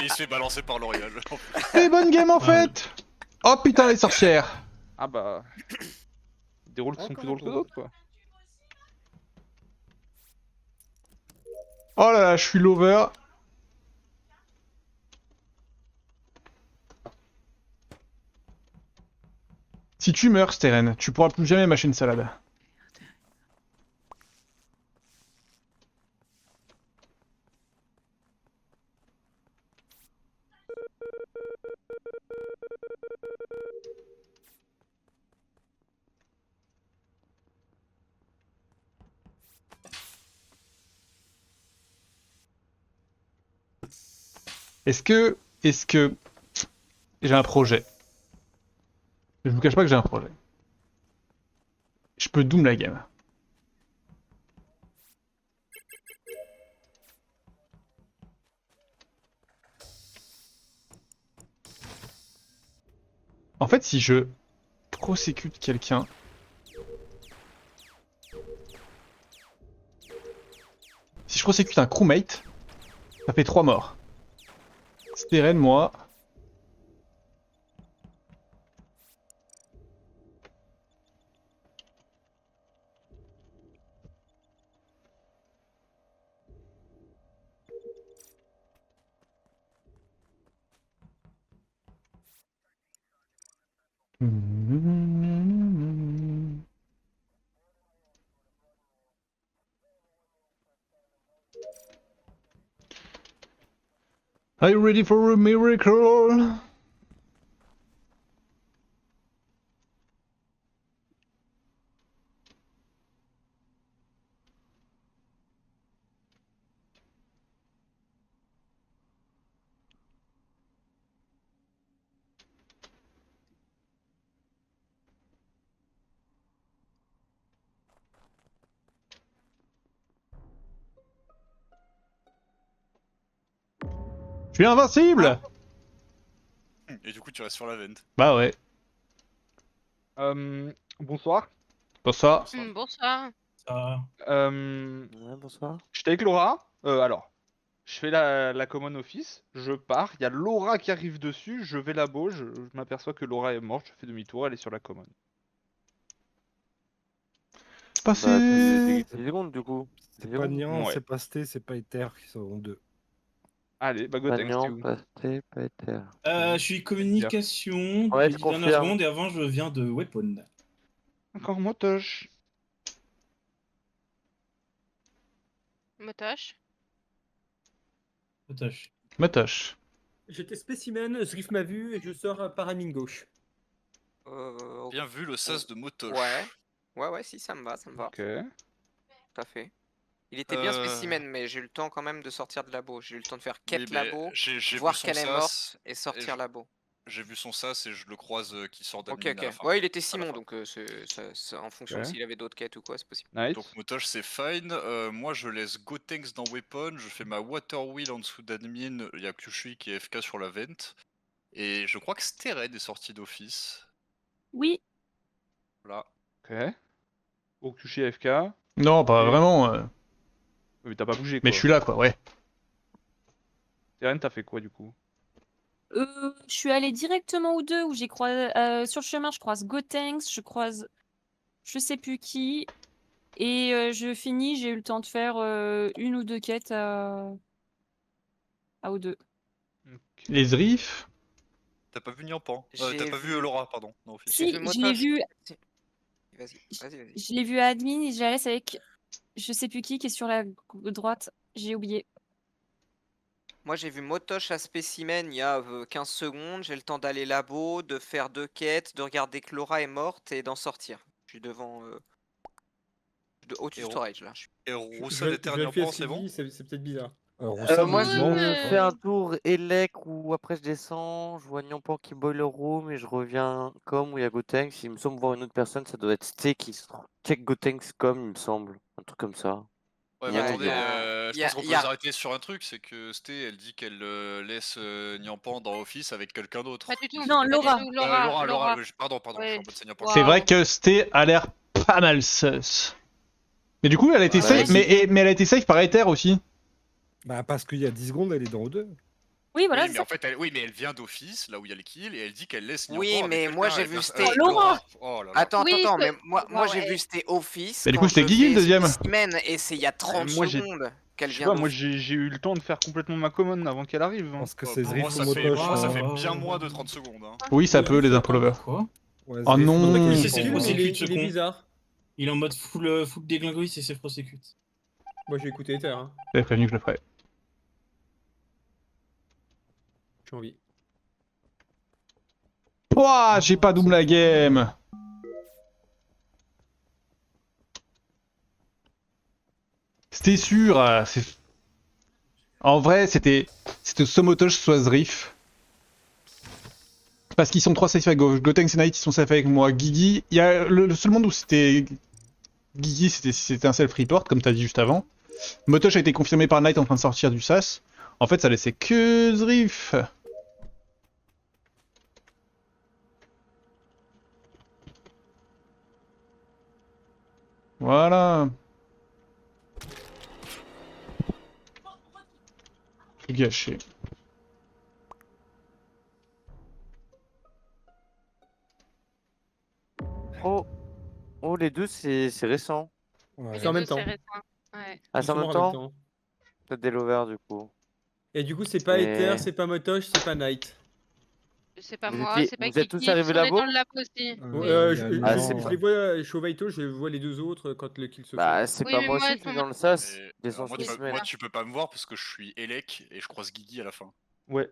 il se fait balancer par L'Oréal. Et bonne game en fait. Oh putain les sorcières. Ah bah... Des rôles qui sont plus drôles que d'autres, quoi. Oh là là, je suis l'over. Si tu meurs, Steren, tu pourras plus jamais mâcher une salade. Est-ce que j'ai un projet? Je vous cache pas que j'ai un projet. Je peux doom la game. En fait, si je prosécute quelqu'un... Si je prosécute un crewmate, ça fait 3 morts. Steren, moi... Are you ready for a miracle? Je suis invincible! Et du coup, tu restes sur la vente. Bah ouais. Bonsoir. Bonsoir. Bonsoir. Ouais, bonsoir. J'étais avec Laura. Alors, je fais la common office, je pars, il y a Laura qui arrive dessus, je vais là-bas, je m'aperçois que Laura est morte, je fais demi-tour, elle est sur la common. Passé. Bah, t'es 10 secondes du coup. C'est pas Nian, Ouais. c'est pas Sté, c'est pas Ether qui sont deux. Allez, bah go Pas thanks, Nian, t'es où? pas Sté, pas Ether. Je suis communication Ouais, depuis je les dernières confirme. secondes et avant je viens de Weapon. Encore motoche. Motoche. Potoche. Matoche. J'étais spécimen, Zriff m'a vu et je sors par la mine gauche. Bien vu le sas de Motoche. Ouais, si, ça me va, Ok. tout à fait. Il était bien spécimen, mais j'ai eu le temps quand même de sortir de labo. J'ai eu le temps de faire Oui, quête mais labo, j'ai voir vu son qu'elle est sas, morte et et sortir labo. J'ai vu son sas et je le croise qui sort Ok, d'admin à la ok. fin. Ouais, il était À la Simon, fin. donc en fonction Ok. s'il avait d'autres quêtes ou quoi, c'est possible. Nice. Donc Motoche c'est fine. Moi je laisse Gotenks dans Weapon, je fais ma Water Wheel en dessous d'admin, il y a Kyushui qui est FK sur la vente. Et je crois que Steren est sorti d'office. Oui. Là. Ok. Okushi AFK. Non, pas Et- vraiment. Mais t'as pas bougé quoi. Mais je suis là quoi, ouais. Teren, t'as fait quoi du coup? Je suis allée directement aux deux où j'ai croisé sur le chemin, je croise Gotenks, je croise je sais plus qui et je finis, j'ai eu le temps de faire une ou deux quêtes à aux deux. Les Zriff. T'as pas vu Nyampan J'ai T'as pas vu vu- Laura, pardon. Non, office. Si, vu je l'ai Motoche. vu, Vas-y. je l'ai vu à admin et je la laisse avec je sais plus qui est sur la droite, j'ai oublié. Moi, j'ai vu Motoche à spécimen il y a 15 secondes. J'ai le temps d'aller labo, de faire deux quêtes, de regarder que Laura est morte et d'en sortir. Je suis devant. Au-dessus Et du storage là. Et Je Roussel et vérifie Nyampan, ce c'est qu'il bon dit, c'est peut-être bizarre. Moi non, je je- fais un tour Elec ou après je descends, je vois Nyampan qui boiler room et je reviens comme où il y a Gotenks. Il me semble voir une autre personne, ça doit être Sté qui check Gotenks comme il me semble. Un truc comme ça. Ouais, mais Nian ou attendez, bien. je pense qu'on peut les arrêter sur un truc, c'est que Sté, elle dit qu'elle laisse Nyampan dans Office avec quelqu'un d'autre. Pas du tout. Non, Laura. Laura, pardon, je Ouais. suis en mode c'est Nyampan. C'est vrai que Sté a l'air pas mal sus. Mais du coup, elle a été Ouais, safe, vas-y. mais elle a été safe par Ether aussi. Bah parce qu'il y a 10 secondes, elle est dans O2. Oui, voilà. Oui, c'est mais ça. en fait, elle vient d'office, là où il y a les kills, et elle dit qu'elle laisse Oui, Niampan mais avec moi, quelqu'un j'ai et vu personne- c'était- Laura Oh là là. Attends, Oui, attends, c'est- mais moi Bon, j'ai ouais. vu c'était Office Mais du quand coup, c'était je Guigui, le fais deuxième. Spécimen, et c'est il y a 30 moi, j'ai- secondes qu'elle Je sais vient pas, moi d'office. j'ai eu le temps de faire complètement ma commande avant qu'elle arrive. Je hein. pense que Oh, c'est pour moi, Zriff ou ça fait, Motosh. pour moi, ça là. fait bien moins de 30 secondes. Hein. Oui, ça peut, les infos lovers. Quoi Ouais, Oh Zriff ou non. C'est pas qu'il Motosh, est C'est pour ses sécure, moi. mais prosecute, ce il est con. bizarre. Il est en mode full déglingo, c'est ses prosecute. Moi, j'ai écouté Ether. Hein. J'avais prévenu que je le ferais. J'ai envie. Pouah, j'ai pas double la game. C'était sûr. En vrai, c'était soit Motosh, soit Zriff. Parce qu'ils sont 3 safe avec Gotenks et Knight, ils sont safe avec moi. Guigui, il y a le seul monde où c'était Guigui, c'était un self-report, comme t'as dit juste avant. Motosh a été confirmé par Knight en train de sortir du sas. En fait, ça laissait que Zriff. Voilà. Tout gâché. Oh, oh, les deux, c'est récent. Ouais. C'est en même temps. Ouais. Ah, Ils c'est en sont même morts temps Peut-être des lovers, du coup. Et du coup, c'est pas Et- Ether, c'est pas Motosh, c'est pas Night. C'est pas Vous moi, étiez- c'est pas vous êtes tous Kiki, arrivés on est là-bas dans le labo aussi. Il y a Ah, non. c'est Je les vois, Chauvaito, je vois les deux autres quand le kill se Bah, fait. c'est Oui, pas mais moi moi, aussi qui suis ton- dans le sas. Et- Descends alors, moi, sur tu peux, semaine. moi, tu peux pas me voir parce que je suis Elec et je croise Guigui à la fin. Ouais.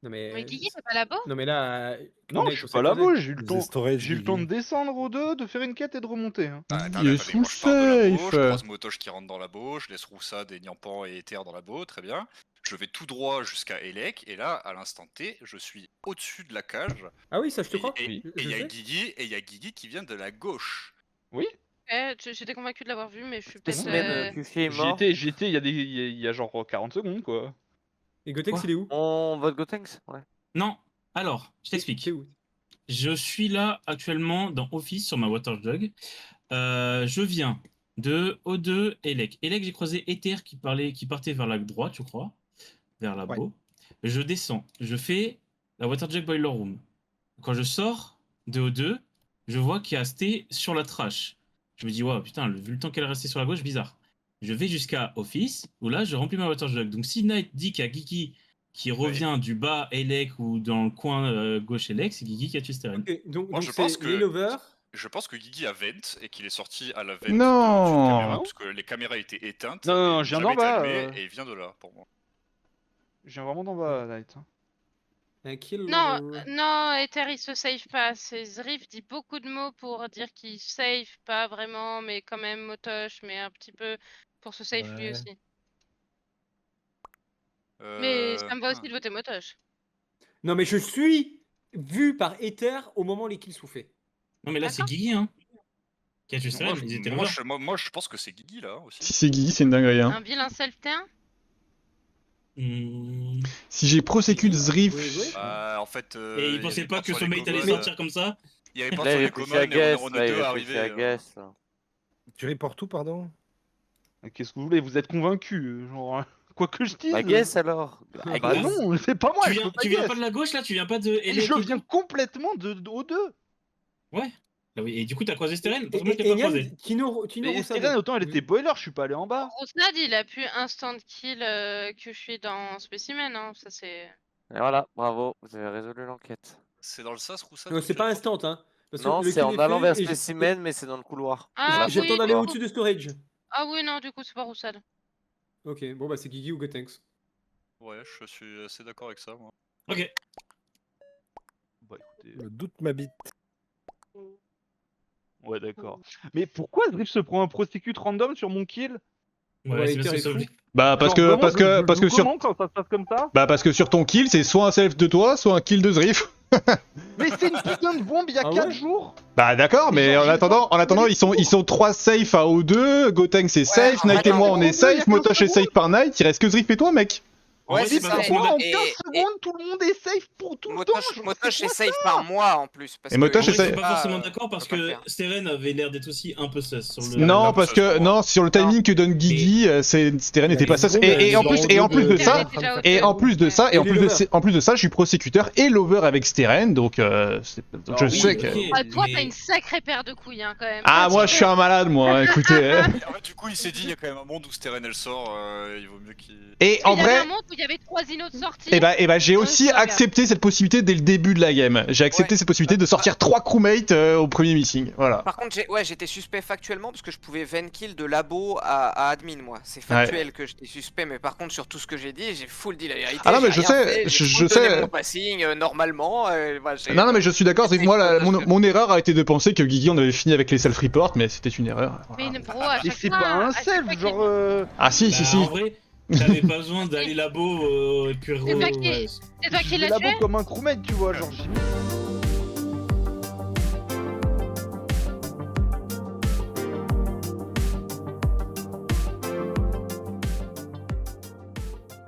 Non mais, Mais Guigui, c'est pas labo? non mais là, Non, Knight, je suis on pas sait là-bas, connaître. j'ai eu le The temps. Storage, J'ai eu le temps de Guigui. descendre aux deux, de faire une quête et de remonter. Hein. Ah, Il est attendez, moi sous je pars de labo, safe. je croise Motosh qui rentre dans labo, je laisse Roussade et Niampan et Ether dans labo, très bien. Je vais tout droit jusqu'à Elec, et là, à l'instant T, je suis au-dessus de la cage. Ah oui, ça je te crois. Et Je il y a sais. Guigui, et il y a Guigui qui vient de la gauche. Oui. J'étais convaincu de l'avoir vu, mais je suis peut-être. Spécimen, Kufi est mort. J'y étais il y a genre 40 secondes, quoi. Et Gotex, Quoi il est où? On vote Gotenks? Ouais. Non, alors, je t'explique. C'est où? Je suis là actuellement dans Office sur ma Water Jug. Je viens de O2 Elec. Elec, j'ai croisé Ether qui partait vers la droite, je crois, vers labo. Je descends, je fais la Water Jug Boiler Room. Quand je sors de O2, je vois qu'il y a Sté sur la trash. Je me dis, ouais, putain, vu le temps qu'elle est restée sur la gauche, bizarre. Je vais jusqu'à Office, où là, je remplis ma Water Jug. Donc si Knight dit qu'il y a Guigui qui revient du bas Elec ou dans le coin gauche Elec, c'est Guigui qui a tué Steren. Ok, donc, Moi, donc je pense c'est que- les lovers. Je pense que Guigui a vent et qu'il est sorti à la vent Non. d'une caméra, parce que les caméras étaient éteintes. Non, non, et je viens jamais d'en bas, été allumées, euh. Et il vient de là, pour moi. Je viens vraiment d'en bas, Knight. hein. Un kill. Non, non, Ether il se save pas. Zriff dit beaucoup de mots pour dire qu'il save pas vraiment, mais quand même Motosh, mais un petit peu pour se save lui Ouais. aussi. Mais ça me va aussi ah. de voter Motosh. Non mais je suis vu par Ether au moment où les kills sont faits. Non, mais là, c'est D'accord. Guigui, hein. Qui a tué Moi, Steren, ils étaient moi, lovers. moi, je pense que c'est Guigui là aussi. Si c'est Guigui, c'est une dinguerie. Hein. Un vilain self-terrain? Hmm. Si j'ai prosecute Zriff. Oui. En fait. Et il pensait pas que Sommate allait sortir comme ça. Il y avait pas Là, sur il les réfléchit commons à et Guess. on Là, est il deux réfléchit arrivés. à Guess. là. Tu reportes tout, pardon? Qu'est-ce que vous voulez? Vous êtes convaincus, genre. Quoi que je dise. Bah, Guess alors. Bah non, c'est pas moi, Tu je viens, peux pas tu viens guess. pas de la gauche là, tu viens pas de Et Elec je et viens tout complètement aux deux. Ouais. Ah oui, et du coup, t'as croisé Steren? Parce que Et, moi, je t'ai et pas Niam, croisé. Tino Mais Roussade. Steren, autant elle était boiler, je suis pas allé en bas. Roussad, il a pu instant kill que je suis dans Spécimen, hein. Ça c'est. Et voilà, bravo, vous avez résolu l'enquête. C'est dans le sas, Roussade Non, ou c'est pas j'ai- instant, hein. Parce que Non, le c'est kill en est allant fait vers et Spécimen, mais c'est dans le couloir. Ah J'ai le temps oui, d'aller du au-dessus de storage. Ah oui, non, du coup, c'est pas Roussad. Ok, bon bah c'est Guigui ou Gotenks. Ouais, je suis assez d'accord avec ça, moi. Ok. Bah écoutez. Le doute m'habite. Ouais, d'accord. Mais pourquoi Zriff se prend un prosecute random sur mon kill? Ouais, Ouais, c'est parce Ether que est ça fou. oublie. Bah parce Genre, que vraiment, parce je que le parce que joue sur comment quand ça se passe comme ça? bah parce que sur ton kill, c'est soit un self de toi, soit un kill de Zriff. Mais c'est une putain de bombe il y a Ah 4 ouais jours. Bah d'accord, mais genre, en j'ai attendant, pas- ils sont 3 safe à O2, Gotenks c'est safe, en Knight fait, et moi non, on mais est O2, il y a safe, 15 Motosh est safe par Knight, il reste que Zriff et toi mec. En Ouais, vrai, c'est pas ça. forcément Moi, en Et- 15 et- secondes, tout le monde est safe pour tout le temps. genre, Motosh c'est est quoi safe ça par moi en plus. Parce Et Motosh En est vrai, je safe- suis pas forcément d'accord parce on peut pas le que faire. Steren avait l'air d'être aussi un peu sus sur le. Non, là, parce ça, que je comprends. non, sur le timing que donne Guigui, Steren n'était pas ça. Et en plus de ça, et en plus de ça, en plus de ça, je suis prosécuteur et lover avec Steren, donc je oui, sais que. ok. Ah, toi, mais- t'as une sacrée paire de couilles, hein, quand même. Ah, moi, je suis un malade, moi. Écoutez. Et en fait, du coup, il s'est dit, il y a quand même un monde où Steren elle sort, il vaut mieux qu'il. Et Parce en qu'il y avait vrai. un monde où il y avait 3 inos de sortie. Et bah j'ai Ouais, aussi c'est pas accepté cette possibilité dès le début de la game. J'ai accepté Ouais. cette possibilité de sortir 3 crewmates au premier meeting. Voilà. Par contre, j'étais suspect factuellement parce que je pouvais 20 kills de labo à admin, moi. C'est factuel que j'étais suspect, mais par contre, sur tout ce que j'ai dit, j'ai full dit la vérité. Ah non, mais j'ai je rien sais, fait, j'ai je full donné sais. mon passing normalement. Non, non, mais je suis d'accord, c'est que moi, C'était mon, parce que- mon erreur a été de penser que Guigui on avait fini avec les self-reports, mais c'était une erreur. Mais Voilà. bro, à Mais chaque c'est fois, pas un à chaque self, fois qu'il- genre. Ah si, si, Bah, si. En vrai, t'avais pas besoin d'aller labo et puis C'est toi qui- ouais. C'est toi qui Je l'as labo tué comme un crewmate, tu vois, genre j'ai mis